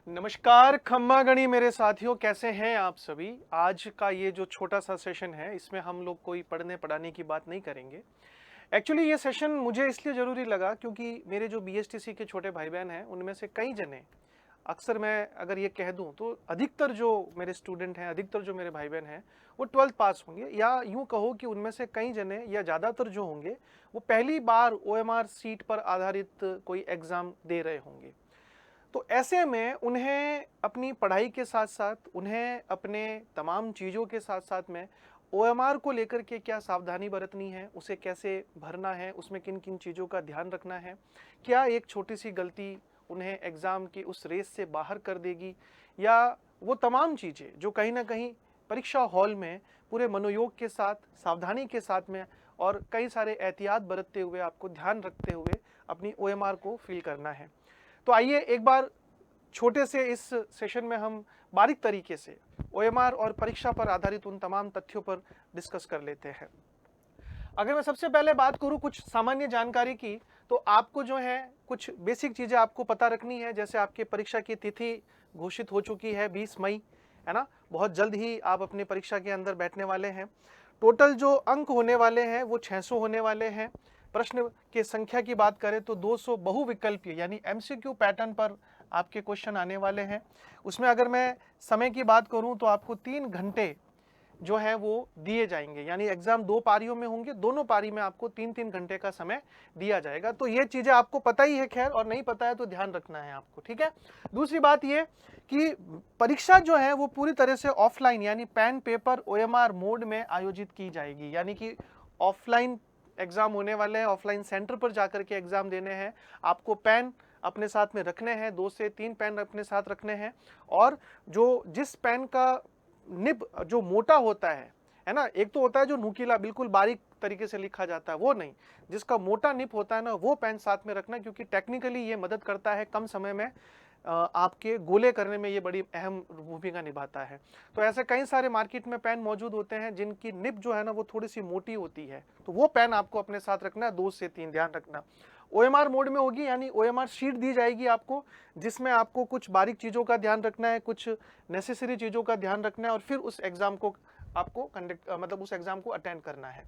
नमस्कार खम्मा गणी मेरे साथियों, कैसे हैं आप सभी। आज का ये जो छोटा सा सेशन है इसमें हम लोग कोई पढ़ने पढ़ाने की बात नहीं करेंगे। एक्चुअली ये सेशन मुझे इसलिए ज़रूरी लगा क्योंकि मेरे जो बीएसटीसी के छोटे भाई बहन हैं उनमें से कई जने, अक्सर मैं अगर ये कह दूं तो अधिकतर जो मेरे स्टूडेंट हैं, अधिकतर जो मेरे भाई बहन हैं वो 12th पास होंगे, या यूं कहो कि उनमें से कई जने या ज़्यादातर जो होंगे वो पहली बार ओएमआर सीट पर आधारित कोई एग्ज़ाम दे रहे होंगे। तो ऐसे में उन्हें अपनी पढ़ाई के साथ साथ, उन्हें अपने तमाम चीज़ों के साथ साथ में ओएमआर को लेकर के क्या सावधानी बरतनी है, उसे कैसे भरना है, उसमें किन किन चीज़ों का ध्यान रखना है, क्या एक छोटी सी गलती उन्हें एग्ज़ाम की उस रेस से बाहर कर देगी, या वो तमाम चीज़ें जो कहीं ना कहीं परीक्षा हॉल में पूरे मनोयोग के साथ, सावधानी के साथ में और कई सारे एहतियात बरतते हुए, आपको ध्यान रखते हुए अपनी ओएमआर को फिल करना है। तो आइए एक बार छोटे से इस सेशन में हम बारीक तरीके से ओएमआर और परीक्षा पर आधारित उन तमाम तथ्यों पर डिस्कस कर लेते हैं। अगर मैं सबसे पहले बात करूं कुछ सामान्य जानकारी की, तो आपको जो है कुछ बेसिक चीज़ें आपको पता रखनी है। जैसे आपकी परीक्षा की तिथि घोषित हो चुकी है 20 मई, है ना। बहुत जल्द ही आप अपनी परीक्षा के अंदर बैठने वाले हैं। टोटल जो अंक होने वाले हैं वो 600 होने वाले हैं। प्रश्न की संख्या की बात करें तो 200 बहुविकल्पीय यानी एमसीक्यू पैटर्न पर आपके क्वेश्चन आने वाले हैं। उसमें अगर मैं समय की बात करूं तो आपको 3 घंटे जो है वो दिए जाएंगे, यानी एग्जाम 2 पारियों में होंगे, दोनों पारी में आपको 3-3 घंटे का समय दिया जाएगा। तो ये चीजें आपको पता ही है, खैर, और नहीं पता है तो ध्यान रखना है आपको, ठीक है। दूसरी बात ये कि परीक्षा जो है वो पूरी तरह से ऑफलाइन यानी पेन पेपर ओएमआर मोड में आयोजित की जाएगी, यानी कि ऑफलाइन एग्जाम होने वाले हैं, ऑफलाइन सेंटर पर जाकर के एग्जाम देने हैं। आपको पेन अपने साथ में रखने हैं, 2 से 3 पेन अपने साथ रखने हैं, और जो जिस पेन का निब जो मोटा होता है ना, एक तो होता है जो नुकीला बिल्कुल बारीक तरीके से लिखा जाता है, वो नहीं, जिसका मोटा निब होता है ना, वो पेन साथ में रखना, क्योंकि टेक्निकली ये मदद करता है कम समय में आपके गोले करने में, ये बड़ी अहम भूमिका निभाता है। तो ऐसे कई सारे मार्केट में पेन मौजूद होते हैं जिनकी निब जो है ना वो थोड़ी सी मोटी होती है, तो वो पेन आपको अपने साथ रखना है, 2 से 3, ध्यान रखना। ओएमआर मोड में होगी, यानी ओएमआर शीट दी जाएगी आपको, जिसमें आपको कुछ बारीक चीज़ों का ध्यान रखना है, कुछ नेसेसरी चीज़ों का ध्यान रखना है, और फिर उस एग्ज़ाम को आपको उस एग्ज़ाम को अटेंड करना है।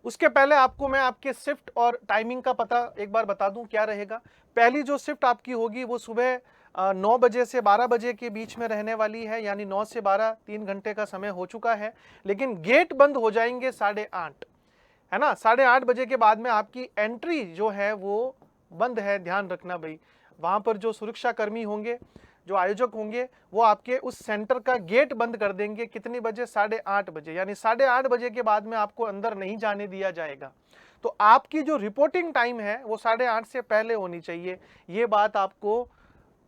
उसके पहले आपको मैं आपके शिफ्ट और टाइमिंग का पता एक बार बता दूं क्या रहेगा। पहली जो शिफ्ट आपकी होगी वो सुबह 9 बजे से 12 बजे के बीच में रहने वाली है, यानी 9 से 12, 3 घंटे का समय हो चुका है। लेकिन गेट बंद हो जाएंगे 8:30, है ना। 8:30 बजे के बाद में आपकी एंट्री जो है वो बंद है, ध्यान रखना भाई। वहां पर जो सुरक्षा कर्मी होंगे, जो आयोजक होंगे, वो आपके उस सेंटर का गेट बंद कर देंगे। कितनी बजे? 8:30 बजे, यानी 8:30 बजे के बाद में आपको अंदर नहीं जाने दिया जाएगा। तो आपकी जो रिपोर्टिंग टाइम है वो 8:30 से पहले होनी चाहिए। ये बात आपको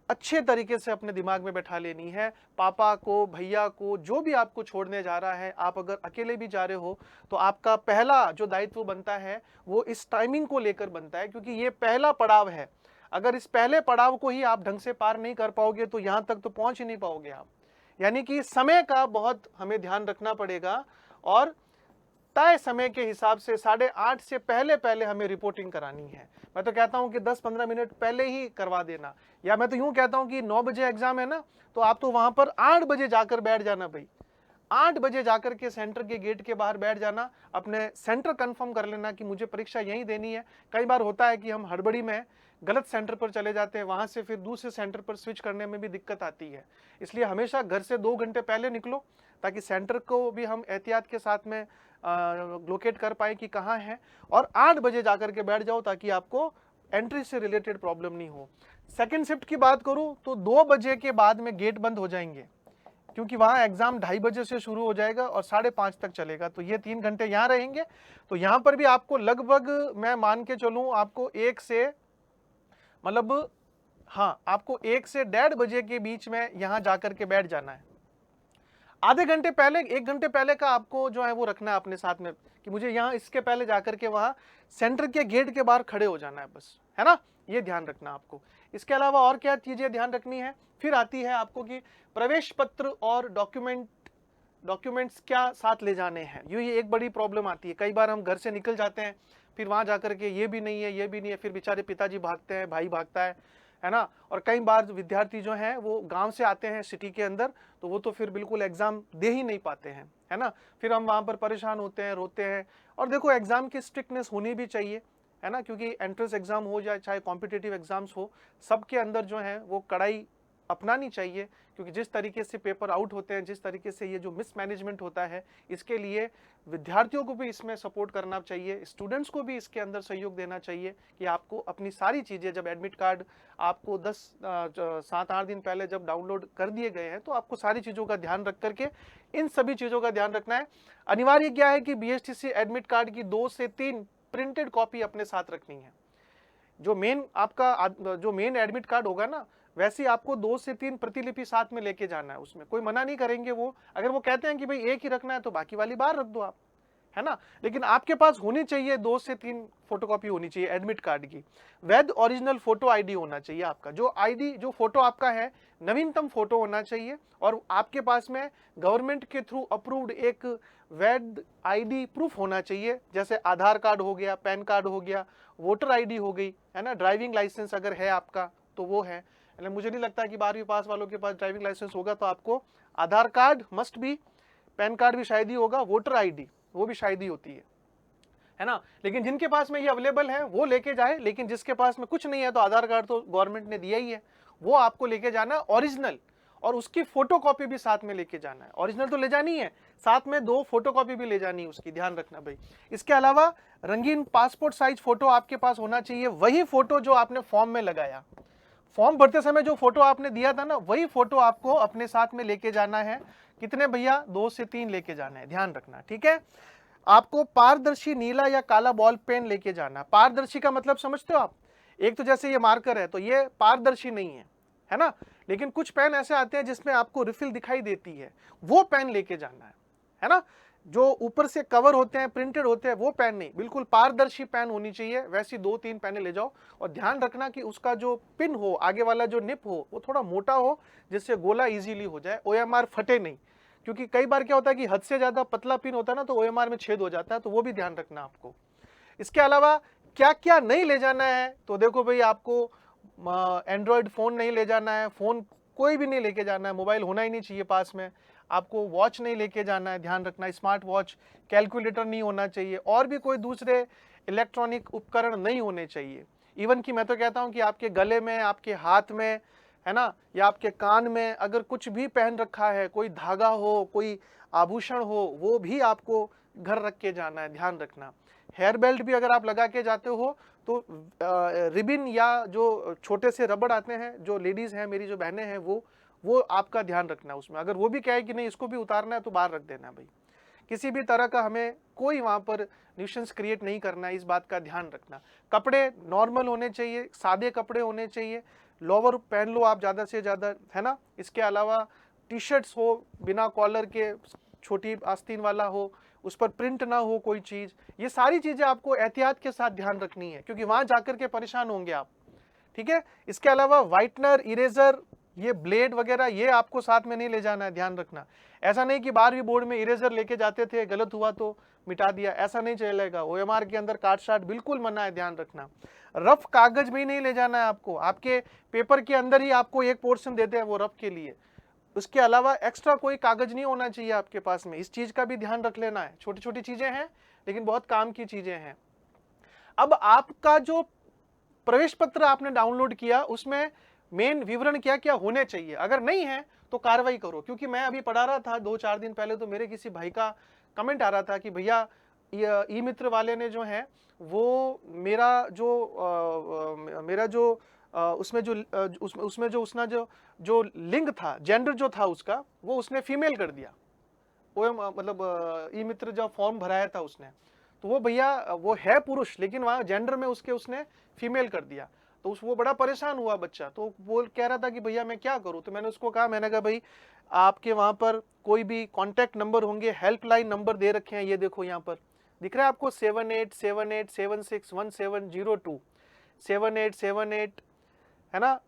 अच्छे तरीके से अपने दिमाग में बैठा लेनी है। पापा को, भैया को, जो भी आपको छोड़ने जा रहा है, आप अगर अकेले भी जा रहे हो तो आपका पहला जो दायित्व बनता है वो इस टाइमिंग को लेकर बनता है, क्योंकि ये पहला पड़ाव है। अगर इस पहले पड़ाव को ही आप ढंग से पार नहीं कर पाओगे तो यहां तक तो पहुंच ही नहीं पाओगे आप। यानी कि समय का बहुत हमें ध्यान रखना पड़ेगा, और तय समय के हिसाब से 8:30 से पहले पहले हमें रिपोर्टिंग करानी है। मैं तो कहता हूं कि 10-15 मिनट पहले ही करवा देना, या मैं तो यूं कहता हूं कि 9 बजे एग्जाम है ना, तो आप तो वहां पर 8 बजे जाकर बैठ जाना भाई। 8 बजे जाकर के सेंटर के गेट के बाहर बैठ जाना, अपने सेंटर कंफर्म कर लेना कि मुझे परीक्षा यहीं देनी है। कई बार होता है कि हम हड़बड़ी में गलत सेंटर पर चले जाते हैं, वहां से फिर दूसरे सेंटर पर स्विच करने में भी दिक्कत आती है। इसलिए हमेशा घर से 2 घंटे पहले निकलो, ताकि सेंटर को भी हम एहतियात के साथ में लोकेट कर पाए कि कहाँ है, और 8 बजे जाकर के बैठ जाओ ताकि आपको एंट्री से रिलेटेड प्रॉब्लम नहीं हो। सेकंड शिफ्ट की बात करूं तो 2 बजे के बाद में गेट बंद हो जाएंगे, क्योंकि वहां एग्जाम 2:30 बजे से शुरू हो जाएगा और 5:30 तक चलेगा। तो ये 3 घंटे यहाँ रहेंगे। तो यहाँ पर भी आपको लगभग, मैं मान के चलूं, आपको 1 से हाँ, आपको 1 से 1:30 बजे के बीच में यहाँ जाकर के बैठ जाना है। आधे घंटे पहले, 1 घंटे पहले का आपको जो है वो रखना है अपने साथ में, कि मुझे यहाँ इसके पहले जाकर के वहाँ सेंटर के गेट के बाहर खड़े हो जाना है बस, है ना। ये ध्यान रखना आपको। इसके अलावा और क्या चीजें ध्यान रखनी है, फिर आती है आपको कि प्रवेश पत्र और डॉक्यूमेंट्स क्या साथ ले जाने हैं। ये एक बड़ी प्रॉब्लम आती है। कई बार हम घर से निकल जाते हैं, फिर वहां जाकर के ये भी नहीं है, ये भी नहीं है, फिर बेचारे पिताजी भागते हैं, भाई भागता है है ना। और कई बार विद्यार्थी जो हैं वो गांव से आते हैं सिटी के अंदर, तो वो तो फिर बिल्कुल एग्जाम दे ही नहीं पाते हैं, है ना। फिर हम वहाँ पर परेशान होते हैं, रोते हैं। और देखो एग्जाम की स्ट्रिक्टनेस होनी भी चाहिए, है ना, क्योंकि एंट्रेंस एग्जाम हो जाए चाहे कॉम्पिटिटिव एग्जाम्स हो, सबके अंदर जो है वो कड़ाई अपनानी चाहिए। क्योंकि जिस तरीके से पेपर आउट होते हैं, जिस तरीके से ये जो मिसमैनेजमेंट होता है, इसके लिए विद्यार्थियों को भी इसमें सपोर्ट करना चाहिए, स्टूडेंट्स को भी इसके अंदर सहयोग देना चाहिए कि आपको अपनी सारी चीज़ें, जब एडमिट कार्ड आपको 7-8 दिन पहले जब डाउनलोड कर दिए गए हैं, तो आपको सारी चीज़ों का ध्यान रख करके इन सभी चीज़ों का ध्यान रखना है। अनिवार्य क्या है कि BHTC एडमिट कार्ड की 2 से 3 प्रिंटेड कॉपी अपने साथ रखनी है। जो मेन एडमिट कार्ड होगा ना, वैसे आपको 2 से 3 प्रतिलिपि साथ में लेके जाना है। उसमें कोई मना नहीं करेंगे वो, अगर वो कहते हैं कि भाई एक ही रखना है तो बाकी वाली बाहर रख दो आप, है ना। लेकिन आपके पास होनी चाहिए 2 से 3 फोटोकॉपी होनी चाहिए एडमिट कार्ड की। वैध ओरिजिनल फोटो आईडी होना चाहिए आपका, जो फोटो आपका है नवीनतम फोटो होना चाहिए। और आपके पास में गवर्नमेंट के थ्रू अप्रूव्ड एक वैध आईडी प्रूफ होना चाहिए, जैसे आधार कार्ड हो गया, पैन कार्ड हो गया, वोटर आईडी हो गई, है ना, ड्राइविंग लाइसेंस अगर है आपका तो वो है। मुझे नहीं लगता कि 12वीं पास वालों के पास ड्राइविंग लाइसेंस होगा, तो आपको आधार कार्ड मस्ट भी, पैन कार्ड भी शायद ही होगा, वोटर आईडी वो भी शायद ही होती है ना। लेकिन जिनके पास में ये अवेलेबल है वो लेके जाए, लेकिन जिसके पास में कुछ नहीं है तो आधार कार्ड तो गवर्नमेंट ने दिया ही है, वो आपको लेके जाना ओरिजिनल, और उसकी फोटोकॉपी भी साथ में लेके जाना है। ओरिजिनल तो ले जानी है, साथ में 2 फोटोकॉपी भी ले जानी है उसकी, ध्यान रखना भाई। इसके अलावा रंगीन पासपोर्ट साइज फोटो आपके पास होना चाहिए, वही फोटो जो आपने फॉर्म में लगाया, फॉर्म भरते समय जो फोटो आपने दिया था ना, वही फोटो आपको अपने साथ में लेके जाना है। कितने भैया? 2 से 3 लेके जाना है, ध्यान रखना, ठीक है। आपको पारदर्शी नीला या काला बॉल पेन लेके जाना। पारदर्शी का मतलब समझते हो आप? एक तो जैसे ये मार्कर है तो ये पारदर्शी नहीं है ना। लेकिन कुछ पेन ऐसे आते हैं जिसमें आपको रिफिल दिखाई देती है, वो पेन लेके जाना है ना। जो ऊपर से कवर होते हैं, प्रिंटेड होते हैं, वो पेन नहीं, बिल्कुल पारदर्शी पेन होनी चाहिए। वैसी 2-3 पेन ले जाओ, और ध्यान रखना कि उसका जो पिन हो, आगे वाला जो निप हो, वो थोड़ा मोटा हो, जिससे गोला इजीली हो जाए, OMR फटे नहीं। क्योंकि कई बार क्या होता है कि हद से ज्यादा पतला पिन होता है ना, तो OMR में छेद हो जाता है, तो वो भी ध्यान रखना आपको। इसके अलावा क्या क्या नहीं ले जाना है, तो देखो भाई, आपको एंड्रॉयड फोन नहीं ले जाना है, फोन कोई भी नहीं लेके जाना है, मोबाइल होना ही नहीं चाहिए पास में। आपको वॉच नहीं लेके जाना है, ध्यान रखना, स्मार्ट वॉच, कैलकुलेटर नहीं होना चाहिए, और भी कोई दूसरे इलेक्ट्रॉनिक उपकरण नहीं होने चाहिए। इवन कि मैं तो कहता हूं कि आपके गले में, आपके हाथ में, है ना, या आपके कान में अगर कुछ भी पहन रखा है, कोई धागा हो, कोई आभूषण हो, वो भी आपको घर रख के जाना है, ध्यान रखना। हेयर बेल्ट भी अगर आप लगा के जाते हो तो रिबिन या जो छोटे से रबड़ आते हैं, जो लेडीज हैं, मेरी जो बहनें हैं, वो आपका ध्यान रखना उसमें। अगर वो भी कहे कि नहीं इसको भी उतारना है तो बाहर रख देना भाई। किसी भी तरह का हमें कोई वहां पर न्यूसेंस क्रिएट नहीं करना है, इस बात का ध्यान रखना। कपड़े नॉर्मल होने चाहिए, सादे कपड़े होने चाहिए, लोअर पहन लो आप ज़्यादा से ज़्यादा, है ना। इसके अलावा टी शर्ट्स हो बिना कॉलर के, छोटी आस्तीन वाला हो, उस पर प्रिंट ना हो कोई चीज़। ये सारी चीज़ें आपको एहतियात के साथ ध्यान रखनी है, क्योंकि वहाँ जाकर के परेशान होंगे आप, ठीक है। इसके अलावा व्हाइटनर, इरेजर, ये ब्लेड वगैरह, ये आपको साथ में नहीं ले जाना है, ध्यान रखना। ऐसा नहीं कि 12वीं बोर्ड में इरेजर लेके जाते थे, गलत हुआ तो मिटा दिया, ऐसा नहीं चलेगा। OMR के अंदर काट साट बिल्कुल मना है, ध्यान रखना। रफ कागज भी नहीं ले जाना है आपको, आपके पेपर के अंदर ही आपको एक पोर्शन देते हैं वो रफ के लिए, उसके अलावा एक्स्ट्रा कोई कागज नहीं होना चाहिए आपके पास में। इस चीज का भी ध्यान रख लेना है। छोटी छोटी चीजें हैं लेकिन बहुत काम की चीजें हैं। अब आपका जो प्रवेश पत्र आपने डाउनलोड किया, उसमें मेन विवरण क्या क्या होने चाहिए, अगर नहीं है तो कार्रवाई करो। क्योंकि मैं अभी पढ़ा रहा था 2-4 दिन पहले, तो मेरे किसी भाई का कमेंट आ रहा था कि भैया ई मित्र वाले ने जो है वो मेरा जो उसमें जो लिंग था, जेंडर जो था उसका, वो उसने फीमेल कर दिया। वो मतलब ई मित्र जब फॉर्म भराया था उसने, तो वो भैया वो है पुरुष, लेकिन वहाँ जेंडर में उसने फीमेल कर दिया। तो वो बड़ा परेशान हुआ बच्चा, तो वो कह रहा था कि भैया मैं क्या करूँ। तो मैंने उसको कहा, मैंने कहा भाई आपके वहाँ पर कोई भी कॉन्टैक्ट नंबर होंगे, हेल्पलाइन नंबर दे रखे हैं, ये देखो यहाँ पर दिख रहा है आपको, 7878761702, 7878, है ना,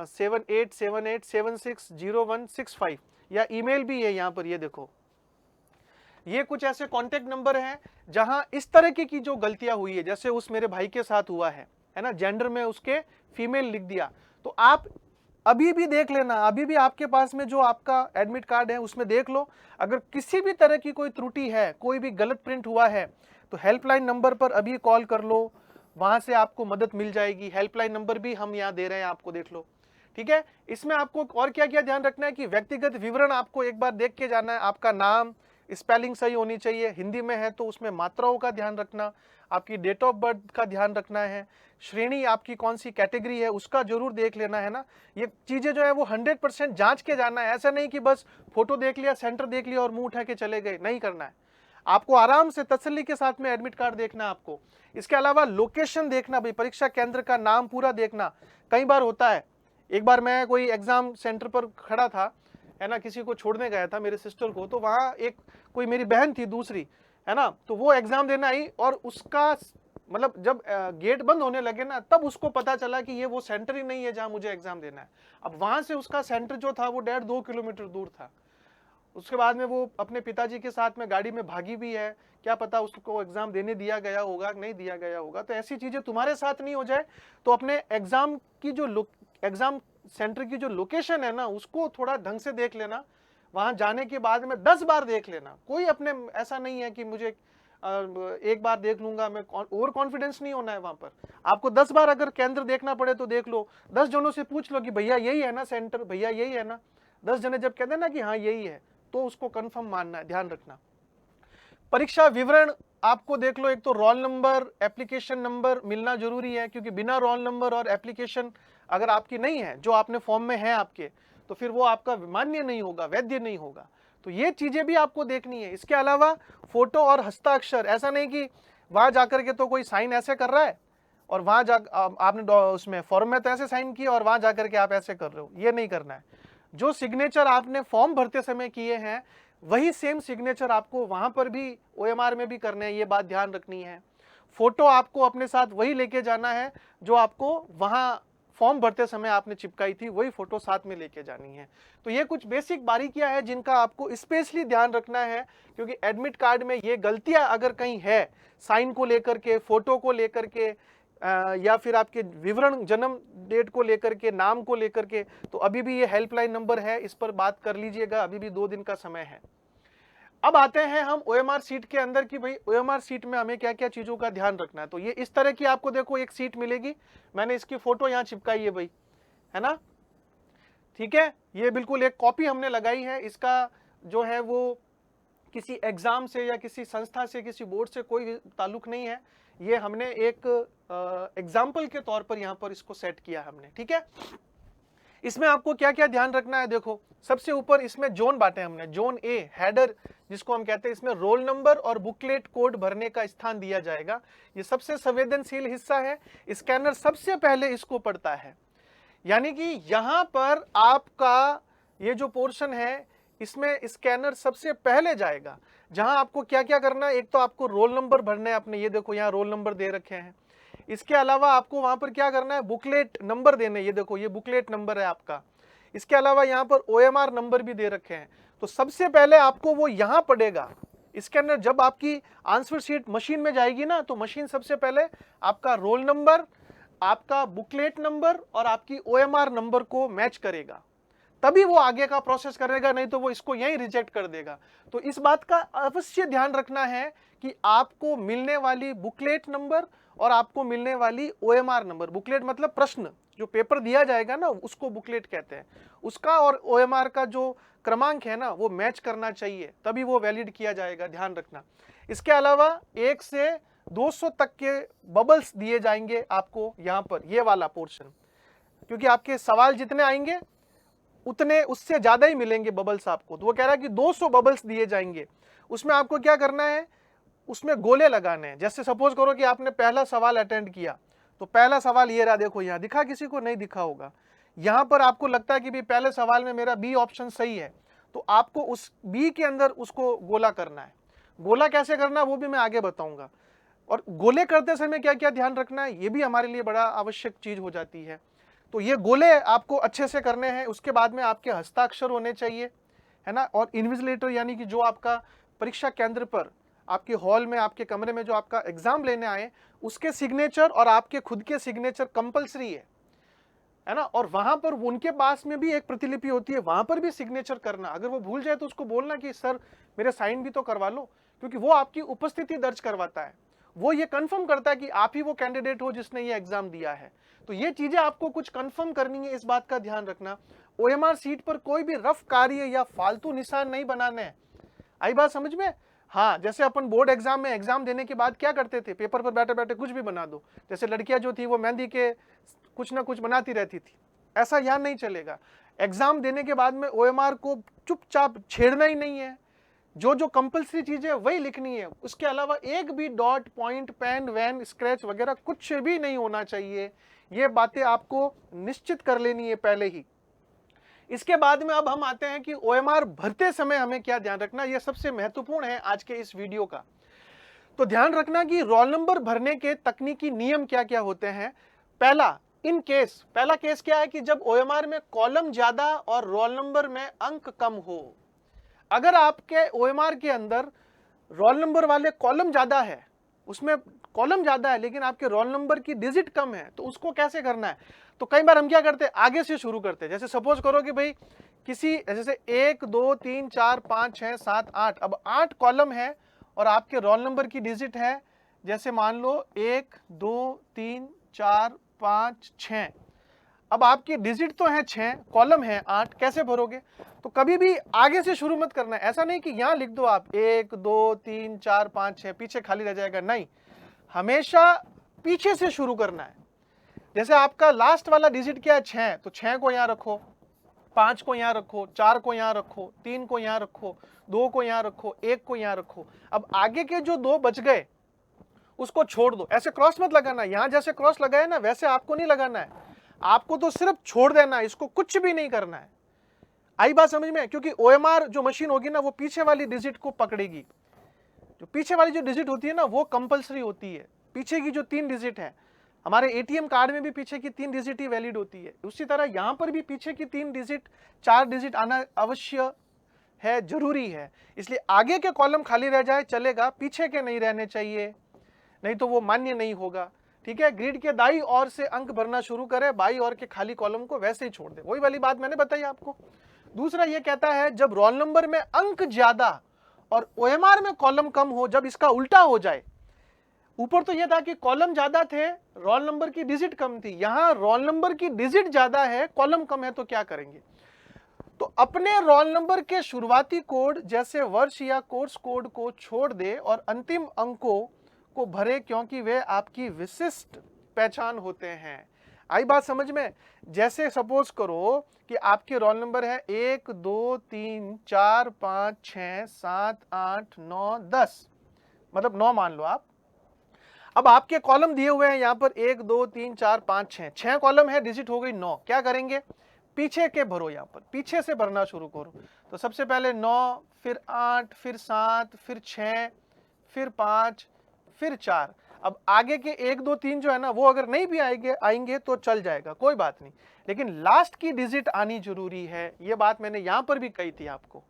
7878760165, या ईमेल भी है यहाँ पर, ये देखो। ये कुछ ऐसे कॉन्टैक्ट नंबर हैं जहां इस तरह की जो गलतियां हुई है, जैसे उस मेरे भाई के साथ हुआ है है ना, जेंडर में उसके फीमेल लिख दिया। तो आप अभी भी देख लेना, अभी भी आपके पास में जो आपका एडमिट कार्ड है उसमें देख लो, अगर किसी भी तरह की कोई त्रुटि है, कोई भी गलत प्रिंट हुआ है, तो हेल्पलाइन नंबर पर अभी कॉल कर लो, वहां से आपको मदद मिल जाएगी। हेल्पलाइन नंबर भी हम यहाँ दे रहे हैं, आपको देख लो, ठीक है। इसमें आपको और क्या क्या ध्यान रखना है कि व्यक्तिगत विवरण आपको एक बार देख के जाना है। आपका नाम, स्पेलिंग सही होनी चाहिए, हिंदी में है तो उसमें मात्राओं का ध्यान रखना, आपकी डेट ऑफ बर्थ का ध्यान रखना है, श्रेणी आपकी कौन सी कैटेगरी है उसका जरूर देख लेना है ना। ये चीजें जो है वो 100% जांच के जाना है, ऐसा नहीं कि बस फोटो देख लिया, सेंटर देख लिया और मुंह उठा के चले गए, नहीं करना है। आपको आराम से तसल्ली के साथ में एडमिट कार्ड देखना है आपको। इसके अलावा लोकेशन देखना, भाई परीक्षा केंद्र का नाम पूरा देखना। कई बार होता है, एक बार मैं कोई एग्जाम सेंटर पर खड़ा था, है ना, किसी को छोड़ने गया था, मेरे सिस्टर को, तो वहाँ एक कोई मेरी बहन थी दूसरी, है ना, तो वो एग्जाम देना आई और उसका मतलब जब गेट बंद होने लगे ना, तब उसको पता चला कि ये वो सेंटर ही नहीं है जहाँ मुझे एग्जाम देना है। अब वहां से उसका सेंटर जो था वो 1.5-2 किलोमीटर दूर था। उसके बाद में वो अपने पिताजी के साथ में गाड़ी में भागी भी है, क्या पता उसको एग्जाम देने दिया गया होगा नहीं दिया गया होगा। तो ऐसी चीजें तुम्हारे साथ नहीं हो जाए, तो अपने एग्जाम की जो एग्जाम सेंटर की जो लोकेशन है ना, उसको थोड़ा ढंग से देख लेना। वहां जाने के बाद में 10 बार देख लेना। कोई अपने ऐसा नहीं है कि मुझे एक बार देख लूंगा मैं, ओवर कॉन्फिडेंस नहीं होना है वहां पर। आपको 10 बार अगर केंद्र देखना पड़े तो देख लो, 10 जनों से पूछ लो कि भैया यही है ना सेंटर, भैया यही है ना। 10 जने जब कहते हैं ना कि हाँ यही है, तो उसको कंफर्म मानना है, ध्यान रखना। परीक्षा विवरण आपको देख लो, एक तो रोल नंबर, एप्लीकेशन नंबर मिलना जरूरी है, क्योंकि बिना रोल नंबर और एप्लीकेशन अगर आपकी नहीं है, जो आपने फॉर्म में है आपके, तो फिर वो आपका मान्य नहीं होगा, वैध नहीं होगा। तो ये चीजें भी आपको देखनी है। इसके अलावा फोटो और हस्ताक्षर, ऐसा नहीं कि वहां जाकर के तो कोई साइन ऐसे कर रहा है और वहां जा आपने उसमें फॉर्म में तो ऐसे साइन किया और वहां जाकर के आप ऐसे कर रहे हो, ये नहीं करना है। जो सिग्नेचर आपने फॉर्म भरते समय किए हैं वही सेम सिग्नेचर आपको वहां पर भी ओएमआर में भी करने हैं, ये बात ध्यान रखनी है। फोटो आपको अपने साथ वही लेके जाना है जो आपको वहां फॉर्म भरते समय आपने चिपकाई थी, वही फोटो साथ में लेके जानी है। तो ये कुछ बेसिक बारीकियां हैं जिनका आपको स्पेशली ध्यान रखना है, क्योंकि एडमिट कार्ड में ये गलतियां अगर कहीं है, साइन को लेकर के, फोटो को लेकर के, या फिर आपके विवरण, जन्म डेट को लेकर के, नाम को लेकर के, तो अभी भी ये हेल्पलाइन नंबर है, इस पर बात कर लीजिएगा, अभी भी 2 दिन का समय है। अब आते हैं हम ओएमआर सीट के अंदर कि भाई ओएमआर सीट में हमें क्या क्या चीजों का ध्यान रखना है। तो ये इस तरह की आपको देखो एक सीट मिलेगी, मैंने इसकी फोटो यहाँ चिपकाई है भाई, है ना, ठीक है। ये बिल्कुल एक कॉपी हमने लगाई है, इसका जो है वो किसी एग्जाम से या किसी संस्था से, किसी बोर्ड से कोई ताल्लुक नहीं है। ये हमने एक एग्जाम्पल के तौर पर यहाँ पर इसको सेट किया हमने, ठीक है। इसमें आपको क्या क्या ध्यान रखना है, देखो सबसे ऊपर इसमें जोन बांटे हमने, जोन ए हेडर जिसको हम कहते हैं, इसमें रोल नंबर और बुकलेट कोड भरने का स्थान दिया जाएगा। ये सबसे संवेदनशील हिस्सा है, स्कैनर सबसे पहले इसको पढ़ता है, यानी कि यहां पर आपका ये जो पोर्शन है इसमें स्कैनर सबसे पहले जाएगा। जहां आपको क्या क्या करना है, एक तो आपको रोल नंबर भरना है अपने, ये देखो यहाँ रोल नंबर दे रखे हैं। इसके अलावा आपको वहां पर क्या करना है, बुकलेट नंबर देने, ये देखो ये बुकलेट नंबर है आपका। इसके अलावा यहाँ पर ओएमआर नंबर भी दे रखे हैं। तो सबसे पहले आपको वो यहां पड़ेगा स्कैनर, जब आपकी आंसर शीट मशीन में जाएगी ना, तो मशीन सबसे पहले आपका रोल नंबर, आपका बुकलेट नंबर और आपकी ओएमआर नंबर को मैच करेगा, तभी वो आगे का प्रोसेस करेगा, नहीं तो वो इसको यहीं रिजेक्ट कर देगा। तो इस बात का अवश्य ध्यान रखना है कि आपको मिलने वाली बुकलेट नंबर और आपको मिलने वाली ओएमआर नंबर, बुकलेट मतलब प्रश्न जो पेपर दिया जाएगा ना उसको बुकलेट कहते हैं, उसका और ओएमआर का जो क्रमांक है ना वो मैच करना चाहिए, तभी वो वैलिड किया जाएगा, ध्यान रखना। इसके अलावा 1 से 200 तक के बबल्स दिए जाएंगे आपको यहाँ पर, ये वाला पोर्शन, क्योंकि आपके सवाल जितने आएंगे उतने उससे ज्यादा ही मिलेंगे बबल्स आपको। तो वो कह रहा है कि 200 बबल्स दिए जाएंगे। उसमें आपको क्या करना है, उसमें गोले लगाने हैं। जैसे सपोज करो कि आपने पहला सवाल अटेंड किया, तो पहला सवाल ये रहा, देखो यहाँ दिखा, किसी को नहीं दिखा होगा। यहाँ पर आपको लगता है कि भी पहले सवाल में मेरा बी ऑप्शन सही है, तो आपको उस बी के अंदर उसको गोला करना है। गोला कैसे करना है वो भी मैं आगे बताऊंगा। और गोले करते समय क्या क्या ध्यान रखना है, ये भी हमारे लिए बड़ा आवश्यक चीज हो जाती है। तो ये गोले आपको अच्छे से करने हैं। उसके बाद में आपके हस्ताक्षर होने चाहिए, है ना, और इन्विजिलेटर यानी कि जो आपका परीक्षा केंद्र पर आपके हॉल में, आपके कमरे में जो आपका एग्जाम लेने आए, उसके सिग्नेचर और आपके खुद के सिग्नेचर कंपलसरी है ना। और वहां पर उनके पास में भी एक प्रतिलिपि होती है, वहां पर भी सिग्नेचर करना। अगर वो भूल जाए तो उसको बोलना कि सर मेरे साइन भी तो करवा लो, क्योंकि वो आपकी उपस्थिति दर्ज करवाता है, वो ये कंफर्म करता है कि आप ही वो कैंडिडेट हो जिसने ये एग्जाम दिया है। तो ये चीजें आपको कुछ कंफर्म करनी है, इस बात का ध्यान रखना। ओएमआर सीट पर कोई भी रफ कार्य या फालतू निशान नहीं बनाने हैं। आई बात समझ में? हाँ, जैसे अपन बोर्ड एग्जाम में एग्जाम देने के बाद क्या करते थे, पेपर पर बैठे बैठे कुछ भी बना दो। जैसे लड़कियां जो थी वो मेहंदी के कुछ ना कुछ बनाती रहती थी, ऐसा यहाँ नहीं चलेगा। एग्जाम देने के बाद में ओएमआर को चुपचाप छेड़ना ही नहीं है, जो कंपलसरी चीजें वही लिखनी है। उसके अलावा एक भी dot, point, pen, van, scratch वगैरह कुछ भी नहीं होना चाहिए। ये बातें आपको निश्चित कर लेनी है पहले ही। इसके बाद में अब हम आते हैं कि ओएमआर भरते समय हमें क्या ध्यान रखना। यह सबसे महत्वपूर्ण है आज के इस वीडियो का। तो ध्यान रखना कि रोल नंबर भरने के तकनीकी नियम क्या क्या होते हैं। पहला केस क्या है कि जब ओएमआर में कॉलम ज्यादा और रोल नंबर में अंक कम हो। अगर आपके ओएमआर के अंदर रोल नंबर वाले कॉलम ज्यादा है, उसमें कॉलम ज्यादा है लेकिन आपके रोल नंबर की डिजिट कम है, तो उसको कैसे करना है। तो कई बार हम क्या करते हैं, आगे से शुरू करते हैं। जैसे सपोज करो कि भाई किसी जैसे 1 2 3 4 5 6 7 8, अब 8 कॉलम है और आपके रोल नंबर की डिजिट है जैसे मान लो 1 2 3 4 5 6। अब आपकी डिजिट तो है 6, कॉलम है 8, कैसे भरोगे। तो कभी भी आगे से शुरू मत करना है। ऐसा नहीं कि यहां लिख दो आप 1 2 3 4 5 6, पीछे खाली रह जाएगा, नहीं, हमेशा पीछे से शुरू करना है। जैसे आपका लास्ट वाला डिजिट क्या है 6, तो 6 को यहां रखो, 5 को यहां रखो, 4 को यहां रखो, 3 को यहां रखो, 2 को यहां रखो, 1 को यहां रखो। अब आगे के जो 2 बच गए उसको छोड़ दो। ऐसे क्रॉस मत लगाना, यहां जैसे क्रॉस लगाए ना वैसे आपको नहीं लगाना है, आपको तो सिर्फ छोड़ देना है, इसको कुछ भी नहीं करना है। आई बात समझ में? क्योंकि ओएमआर जो मशीन होगी ना वो पीछे वाली डिजिट को पकड़ेगी। जो पीछे वाली जो डिजिट होती है ना वो कंपलसरी होती है। पीछे की जो 3 डिजिट है, हमारे एटीएम कार्ड में भी पीछे की 3 डिजिट ही वैलिड होती है। उसी तरह यहां पर भी पीछे की 3 डिजिट, 4 डिजिट आना अवश्य है, जरूरी है। इसलिए आगे के कॉलम खाली रह जाए चलेगा, पीछे के नहीं रहने चाहिए, नहीं तो वो मान्य नहीं होगा। ठीक है, ग्रिड के दाई ओर से अंक भरना शुरू करे, बाई ओर के खाली कॉलम को वैसे ही छोड़ दे। वही वाली बात मैंने बताई आपको। दूसरा ये कहता है जब रोल नंबर में अंक ज्यादा और ओएमआर में कॉलम कम हो, जब इसका उल्टा हो जाए। ऊपर तो यह था कि कॉलम ज्यादा थे, रोल नंबर की डिजिट कम थी, यहां रोल नंबर की डिजिट ज्यादा है, कॉलम कम है, तो क्या करेंगे। तो अपने रोल नंबर के शुरुआती कोड जैसे वर्ष या कोर्स कोड को छोड़ दे और अंतिम अंकों को भरे, क्योंकि वे आपकी विशिष्ट पहचान होते हैं। आई बात समझ में? जैसे सपोज करो कि आपके रोल नंबर है 1 2 3 4 5 6 7 8 9 10, मतलब 9 मान लो आप। अब आपके कॉलम दिए हुए हैं यहाँ पर 1 2 3 4 5 6, 6 कॉलम है, डिजिट हो गई 9। क्या करेंगे, पीछे के भरो, यहाँ पर पीछे से भरना शुरू करो। तो सबसे पहले 9, फिर 8, फिर 7, फिर 6, फिर 5, फिर 4। अब आगे के 1 2 3 जो है ना वो अगर नहीं भी आएंगे तो चल जाएगा, कोई बात नहीं, लेकिन लास्ट की डिजिट आनी जरूरी है। ये बात मैंने यहां पर भी कही थी आपको।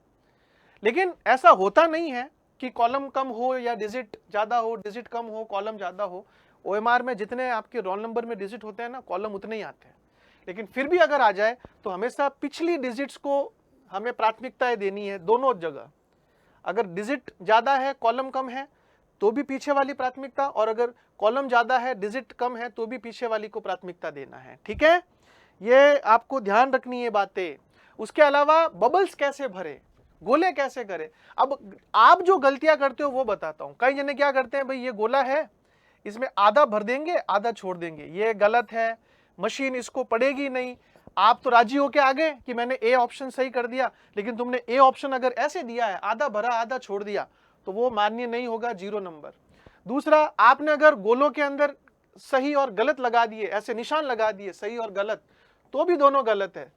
लेकिन ऐसा होता नहीं है कि कॉलम कम हो या डिजिट ज्यादा हो, डिजिट कम हो कॉलम ज्यादा हो। ओएमआर में जितने आपके रोल नंबर में डिजिट होते हैं ना, कॉलम उतने ही आते हैं। लेकिन फिर भी अगर आ जाए तो हमेशा पिछली डिजिट्स को हमें प्राथमिकताएं देनी है दोनों जगह। अगर डिजिट ज्यादा है कॉलम कम है तो भी पीछे वाली प्राथमिकता, और अगर कॉलम ज्यादा है डिजिट कम है तो भी पीछे वाली को प्राथमिकता देना है। ठीक है, ये आपको ध्यान रखनी है बातें। उसके अलावा बबल्स कैसे भरे, गोले कैसे करें। अब आप जो गलतियां करते हो वो बताता हूं। कई जने क्या करते हैं, भाई ये गोला है, इसमें आधा भर देंगे आधा छोड़ देंगे, ये गलत है, मशीन इसको पढ़ेगी नहीं। आप तो राजी होके आ गए कि मैंने ए ऑप्शन सही कर दिया, लेकिन तुमने ए ऑप्शन अगर ऐसे दिया है, आधा भरा आधा छोड़ दिया, तो वो मान्य नहीं होगा, 0 नंबर। दूसरा, आपने अगर गोलों के अंदर सही और गलत लगा दिए, ऐसे निशान लगा दिए सही और गलत, तो भी दोनों गलत है।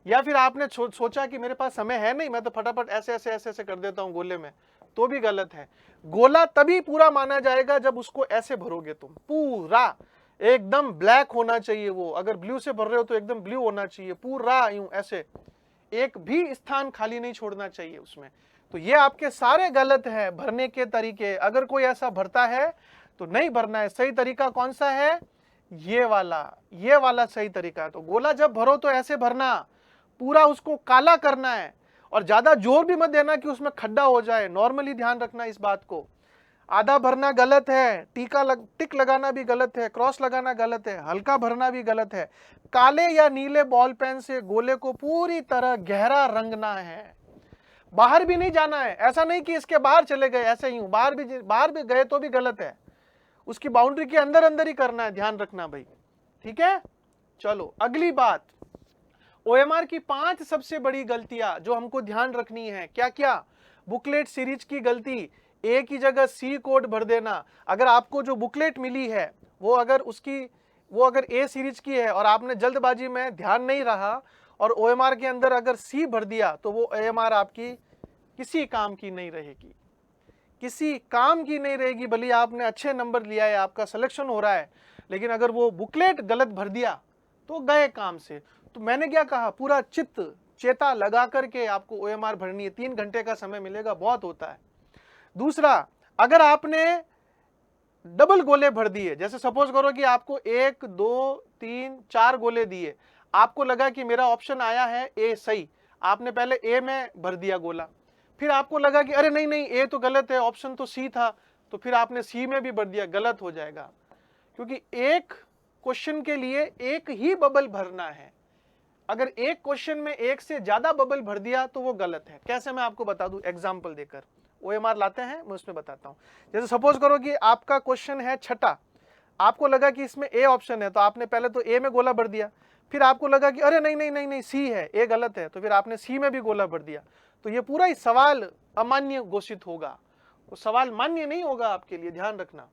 या फिर आपने सोचा कि मेरे पास समय है नहीं, मैं तो फटाफट ऐसे ऐसे ऐसे ऐसे कर देता हूं गोले में, तो भी गलत है। गोला तभी पूरा माना जाएगा जब उसको ऐसे भरोगे तुम, पूरा एकदम ब्लैक होना चाहिए वो। अगर ब्लू से भर रहे हो तो एकदम ब्लू होना चाहिए, पूरा यूं ऐसे, एक भी स्थान खाली नहीं छोड़ना चाहिए उसमें। तो ये आपके सारे गलत है भरने के तरीके। अगर कोई ऐसा भरता है तो नहीं भरना है। सही तरीका कौन सा है? ये वाला सही तरीका है। तो गोला जब भरो तो ऐसे भरना, पूरा उसको काला करना है, और ज्यादा जोर भी मत देना कि उसमें खड्डा हो जाए। नॉर्मली ध्यान रखना इस बात को। आधा भरना गलत है, टिक लगाना भी गलत है, क्रॉस लगाना गलत है, हल्का भरना भी गलत है। काले या नीले बॉल पेन से गोले को पूरी तरह गहरा रंगना है। बाहर भी नहीं जाना है, ऐसा नहीं कि इसके बाहर चले गए ऐसे ही, बाहर भी गए तो भी गलत है। उसकी बाउंड्री के अंदर अंदर ही करना है, ध्यान रखना भाई, ठीक है। चलो अगली बात, ओएमआर की 5 सबसे बड़ी गलतियां जो हमको ध्यान रखनी है। क्या क्या? बुकलेट सीरीज की गलती, ए की जगह सी कोड भर देना। अगर आपको जो बुकलेट मिली है वो अगर ए सीरीज की है और आपने जल्दबाजी में ध्यान नहीं रहा और ओएमआर के अंदर अगर सी भर दिया तो वो ओएमआर आपकी किसी काम की नहीं रहेगी, किसी काम की नहीं रहेगी। भले आपने अच्छे नंबर लिया है, आपका सिलेक्शन हो रहा है, लेकिन अगर वो बुकलेट गलत भर दिया तो गए काम से। तो मैंने क्या कहा, पूरा चेता लगा करके आपको ओएमआर भरनी है। 3 घंटे का समय मिलेगा, बहुत होता है। दूसरा, अगर आपने डबल गोले भर दिए, जैसे सपोज करो कि आपको 1 2 3 4 गोले दिए, आपको लगा कि मेरा ऑप्शन आया है ए सही, आपने पहले ए में भर दिया गोला, फिर आपको लगा कि अरे नहीं नहीं ए तो गलत है, ऑप्शन तो सी था, तो फिर आपने सी में भी भर दिया, गलत हो जाएगा। क्योंकि एक क्वेश्चन के लिए एक ही बबल भरना है। अगर एक क्वेश्चन में एक से ज्यादा बबल भर दिया तो वो गलत है। कैसे, मैं आपको बता दूं एग्जांपल देकर। ओएमआर लाते हैं, मैं उसमें बताता हूं। जैसे सपोज करो कि आपका क्वेश्चन है 6, आपको लगा कि इसमें ए ऑप्शन है, तो आपने पहले तो ए में गोला भर दिया, फिर आपको लगा कि अरे नहीं नहीं नहीं नहीं सी है, ए गलत है, तो फिर आपने सी में भी गोला भर दिया। तो ये पूरा ही सवाल अमान्य घोषित होगा, वो सवाल मान्य नहीं होगा आपके लिए, ध्यान रखना।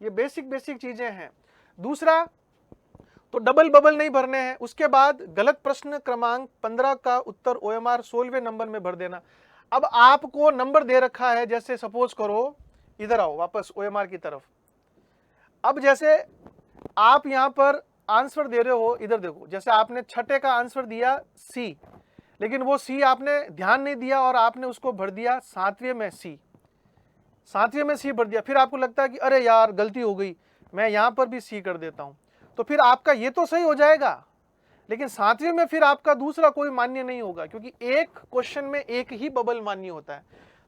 ये बेसिक चीजें हैं। दूसरा, तो डबल बबल नहीं भरने हैं। उसके बाद गलत प्रश्न क्रमांक 15 का उत्तर ओएमआर 16वें नंबर में भर देना। अब आपको नंबर दे रखा है, जैसे सपोज करो, इधर आओ वापस ओएमआर की तरफ। अब जैसे आप यहां पर आंसर दे रहे हो, इधर देखो, जैसे आपने 6 का आंसर दिया सी, लेकिन वो सी आपने ध्यान नहीं दिया और आपने उसको भर दिया 7वें में सी, 7वें में सी भर दिया। फिर आपको लगता है कि अरे यार गलती हो गई, मैं यहां पर भी सी कर देता हूं, तो फिर आपका ये तो सही हो जाएगा, लेकिन 7वें में फिर आपका दूसरा कोई मान्य नहीं होगा, क्योंकि एक क्वेश्चन में एक ही बबल मान्य होता है।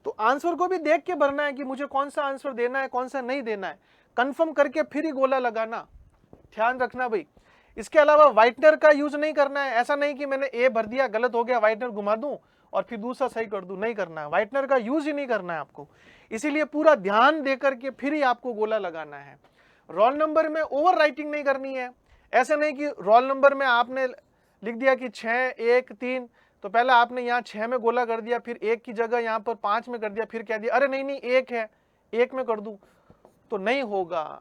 तो आंसर को भी देख के भरना है कि मुझे कौन सा आंसर देना है, कौन सा नहीं देना है, कंफर्म करके फिर ही गोला लगाना, ध्यान रखना भाई। इसके अलावा व्हाइटनर का यूज नहीं करना है। ऐसा नहीं कि मैंने ए भर दिया, गलत हो गया, व्हाइटनर घुमा दूं और फिर दूसरा सही कर दूं, नहीं करना है। व्हाइटनर का यूज ही नहीं करना है आपको, इसीलिए पूरा ध्यान देकर के फिर ही आपको गोला लगाना है। रोल नंबर में ओवर राइटिंग नहीं करनी है। ऐसे नहीं कि रोल नंबर में आपने लिख दिया कि 6 1 3, तो पहले आपने यहाँ 6 में गोला कर दिया, फिर 1 की जगह यहाँ पर 5 में कर दिया, फिर कह दिया अरे नहीं नहीं 1 है, 1 में कर दूं, तो नहीं होगा।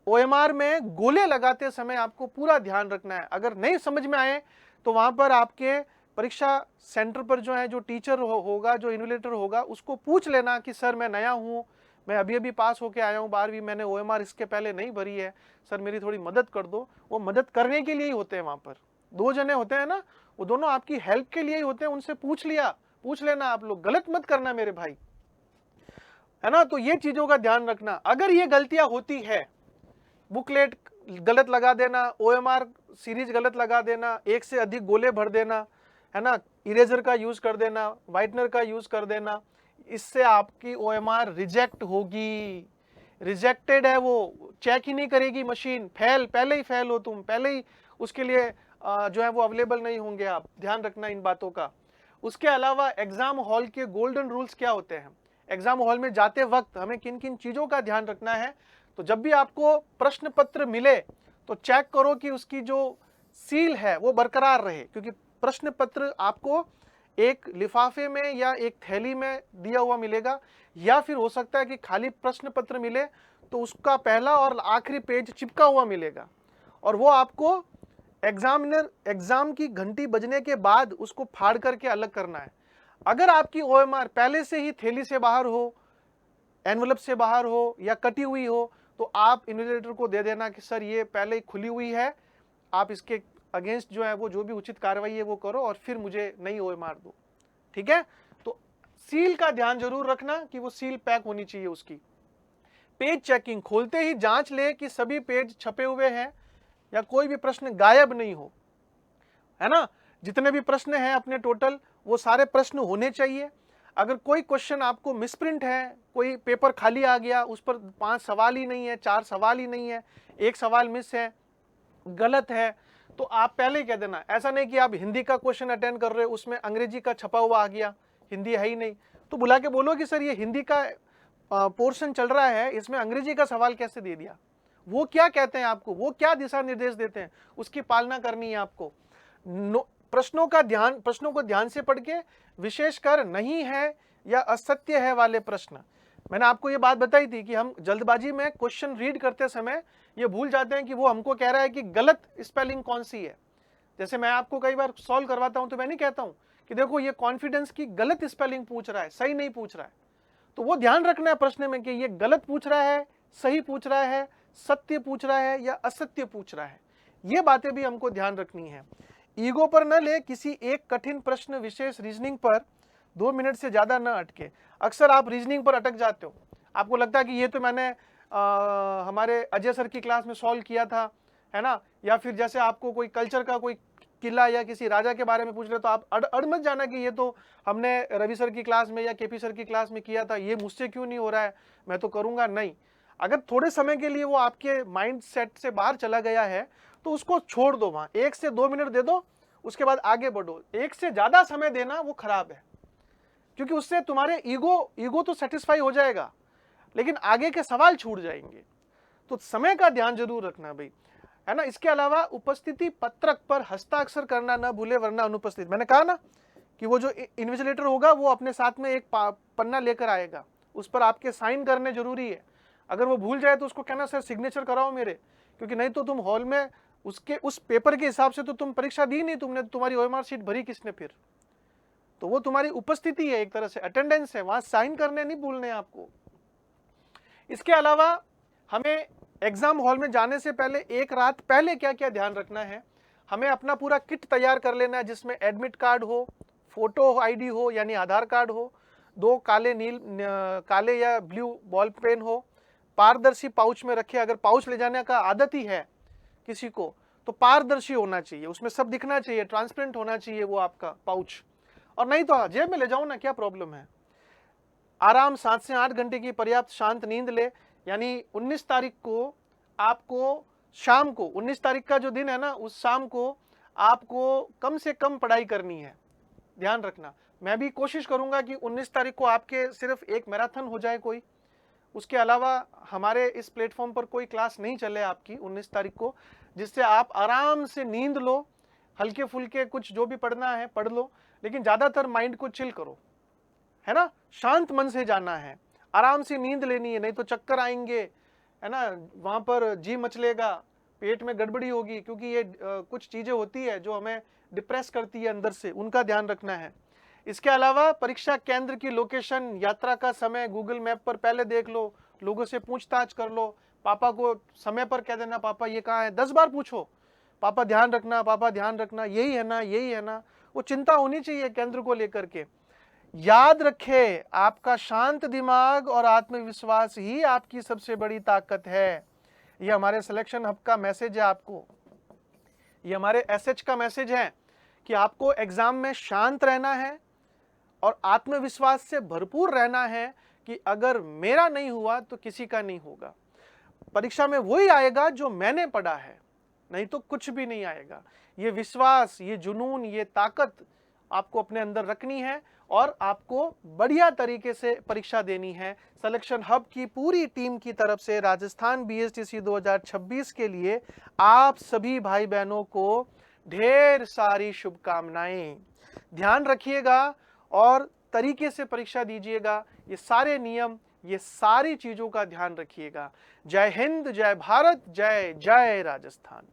ओएमआर में गोले लगाते समय आपको पूरा ध्यान रखना है। अगर नहीं समझ में आए तो वहां पर आपके परीक्षा सेंटर पर जो है, जो टीचर होगा, जो इन्विजिलेटर होगा, उसको पूछ लेना कि सर मैं नया हूँ, मैं अभी अभी पास होके आया हूँ 12वीं, मैंने ओएमआर इसके पहले नहीं भरी है, सर मेरी थोड़ी मदद कर दो। वो मदद करने के लिए ही होते हैं, वहां पर 2 जने होते हैं ना, वो दोनों आपकी हेल्प के लिए ही होते हैं। उनसे पूछ लेना, आप लोग गलत मत करना मेरे भाई, है ना। तो ये चीजों का ध्यान रखना। अगर ये गलतियां होती है, बुकलेट गलत लगा देना, ओएमआर सीरीज गलत लगा देना, एक से अधिक गोले भर देना, है ना, इरेजर का यूज कर देना, व्हाइटनर का यूज कर देना, इससे आपकी ओएमआर रिजेक्ट होगी। रिजेक्टेड है, वो चेक ही नहीं करेगी मशीन, पहले ही फेल हो तुम, पहले ही उसके लिए जो है वो अवेलेबल नहीं होंगे आप। ध्यान रखना इन बातों का। उसके अलावा एग्जाम हॉल के गोल्डन रूल्स क्या होते हैं, एग्जाम हॉल में जाते वक्त हमें किन किन चीजों का ध्यान रखना है। तो जब भी आपको प्रश्न पत्र मिले तो चेक करो कि उसकी जो सील है वो बरकरार रहे, क्योंकि प्रश्न पत्र आपको एक लिफाफे में या एक थैली में दिया हुआ मिलेगा, या फिर हो सकता है कि खाली प्रश्न पत्र मिले तो उसका पहला और आखिरी पेज चिपका हुआ मिलेगा, और वो आपको एग्जाम की घंटी बजने के बाद उसको फाड़ करके अलग करना है। अगर आपकी ओएमआर पहले से ही थैली से बाहर हो, एनवलप से बाहर हो या कटी हुई हो, तो आप इन्विजिलेटर को दे देना कि सर ये पहले ही खुली हुई है, आप इसके अगेंस्ट जो है वो जो भी उचित कार्रवाई है वो करो और फिर मुझे नई ओएमआर दो, ठीक है। तो सील का ध्यान जरूर रखना कि वो सील पैक होनी चाहिए उसकी। पेज चेकिंग, खोलते ही जांच ले कि सभी पेज छपे हुए हैं या कोई भी प्रश्न गायब नहीं हो, है ना। जितने भी प्रश्न हैं अपने टोटल, वो सारे प्रश्न होने चाहिए। अगर कोई क्वेश्चन आपको मिसप्रिंट है, कोई पेपर खाली आ गया, उस पर 5 सवाल ही नहीं है, 4 सवाल ही नहीं है, 1 सवाल मिस है, गलत है, तो आप पहले ही कह देना। ऐसा नहीं कि आप हिंदी का क्वेश्चन अटेंड कर रहे हो, उसमें अंग्रेजी का छपा हुआ आ गया, हिंदी है ही नहीं, तो बुला के बोलो कि सर ये हिंदी का पोर्शन चल रहा है, इसमें अंग्रेजी का सवाल कैसे दे दिया। वो क्या कहते हैं आपको, वो क्या दिशा निर्देश देते हैं, उसकी पालना करनी है आपको। प्रश्नों को ध्यान से पढ़ के, विशेषकर नहीं है या असत्य है वाले प्रश्न। मैंने आपको ये बात बताई थी कि हम जल्दबाजी में क्वेश्चन रीड करते समय ये भूल जाते हैं कि वो हमको कह रहा है कि गलत स्पेलिंग कौन सी है। जैसे मैं आपको कई बार सॉल्व करवाता हूं तो मैं नहीं कहता हूं कि देखो ये कॉन्फिडेंस की गलत स्पेलिंग पूछ रहा है, सही नहीं पूछ रहा है। तो वो ध्यान रखना है प्रश्न में कि ये गलत पूछ रहा है, सही पूछ रहा है, सत्य पूछ रहा है या असत्य पूछ रहा है। ये बातें भी हमको ध्यान रखनी है। ईगो पर न ले, किसी एक कठिन प्रश्न विशेष रीजनिंग पर 2 मिनट से ज्यादा न अटके। अक्सर आप रीजनिंग पर अटक जाते हो, आपको लगता है कि ये तो मैंने हमारे अजय सर की क्लास में सॉल्व किया था, है ना। या फिर जैसे आपको कोई कल्चर का कोई किला या किसी राजा के बारे में पूछ रहे तो आप अड़ मत जाना कि ये तो हमने रवि सर की क्लास में या केपी सर की क्लास में किया था, ये मुझसे क्यों नहीं हो रहा है, मैं तो करूंगा नहीं। अगर थोड़े समय के लिए वो आपके माइंड सेट से बाहर चला गया है तो उसको छोड़ दो, वहां 1 से 2 मिनट दे दो, उसके बाद आगे बढ़ो। 1 से ज्यादा समय देना वो खराब है, क्योंकि उससे तुम्हारे ईगो तो सेटिस्फाई हो जाएगा लेकिन आगे के सवाल छूट जाएंगे। तो समय का ध्यान जरूर रखना भाई, है ना। इसके अलावा उपस्थिति पत्रक पर हस्ताक्षर करना ना भूले वरना अनुपस्थित। मैंने कहा ना कि वो जो इन्विजिलेटर होगा वो अपने साथ में एक पन्ना लेकर आएगा, उस पर आपके साइन करने जरूरी है। अगर वो भूल जाए तो उसको कहना सर सिग्नेचर कराओ मेरे, क्योंकि नहीं तो तुम हॉल में उसके उस पेपर के हिसाब से तो तुम परीक्षा दी नहीं, तुमने तुम्हारी ओएमआर शीट भरी किसने फिर। तो वो तुम्हारी उपस्थिति है, एक तरह से अटेंडेंस है, वहां साइन करने नहीं भूलने आपको। इसके अलावा हमें एग्जाम हॉल में जाने से पहले एक रात पहले क्या क्या ध्यान रखना है, हमें अपना पूरा किट तैयार कर लेना है, जिसमें एडमिट कार्ड हो, फोटो आईडी हो यानी आधार कार्ड हो, 2 काले या ब्लू बॉल पेन हो, पारदर्शी पाउच में रखे। अगर पाउच ले जाने का आदत ही है किसी को तो पारदर्शी होना चाहिए, उसमें सब दिखना चाहिए, ट्रांसपेरेंट होना चाहिए वो आपका पाउच। और नहीं तो जेब में ले जाओ ना, क्या प्रॉब्लम है। आराम 7 से 8 घंटे की पर्याप्त शांत नींद ले, यानी 19 तारीख को आपको शाम को, 19 तारीख का जो दिन है ना, उस शाम को आपको कम से कम पढ़ाई करनी है, ध्यान रखना। मैं भी कोशिश करूंगा कि 19 तारीख को आपके सिर्फ एक मैराथन हो जाए कोई, उसके अलावा हमारे इस प्लेटफॉर्म पर कोई क्लास नहीं चले आपकी 19 तारीख को, जिससे आप आराम से नींद लो, हल्के फुल्के कुछ जो भी पढ़ना है पढ़ लो, लेकिन ज्यादातर माइंड को चिल करो, है ना। शांत मन से जाना है, आराम से नींद लेनी है, नहीं तो चक्कर आएंगे, है ना, वहां पर जी मचलेगा, पेट में गड़बड़ी होगी, क्योंकि ये कुछ चीजें होती है जो हमें डिप्रेस करती है अंदर से, उनका ध्यान रखना है। इसके अलावा परीक्षा केंद्र की लोकेशन, यात्रा का समय गूगल मैप पर पहले देख लो, लोगों से पूछताछ कर लो, पापा को समय पर कह देना पापा ये कहाँ है, 10 बार पूछो, पापा ध्यान रखना, पापा ध्यान रखना, यही है ना, यही है ना। वो चिंता होनी चाहिए केंद्र को लेकर के। याद रखे, आपका शांत दिमाग और आत्मविश्वास ही आपकी सबसे बड़ी ताकत है। ये हमारे सिलेक्शन हब का मैसेज है आपको, ये हमारे एसएच का मैसेज है कि आपको एग्जाम में शांत रहना है और आत्मविश्वास से भरपूर रहना है कि अगर मेरा नहीं हुआ तो किसी का नहीं होगा। परीक्षा में वही आएगा जो मैंने पढ़ा है, नहीं तो कुछ भी नहीं आएगा। ये विश्वास, ये जुनून, ये ताकत आपको अपने अंदर रखनी है और आपको बढ़िया तरीके से परीक्षा देनी है। सिलेक्शन हब की पूरी टीम की तरफ से राजस्थान बीएसटीसी 2026 के लिए आप सभी भाई बहनों को ढेर सारी शुभकामनाएं। ध्यान रखिएगा और तरीके से परीक्षा दीजिएगा। ये सारे नियम, ये सारी चीजों का ध्यान रखिएगा। जय हिंद, जय भारत, जय जय राजस्थान।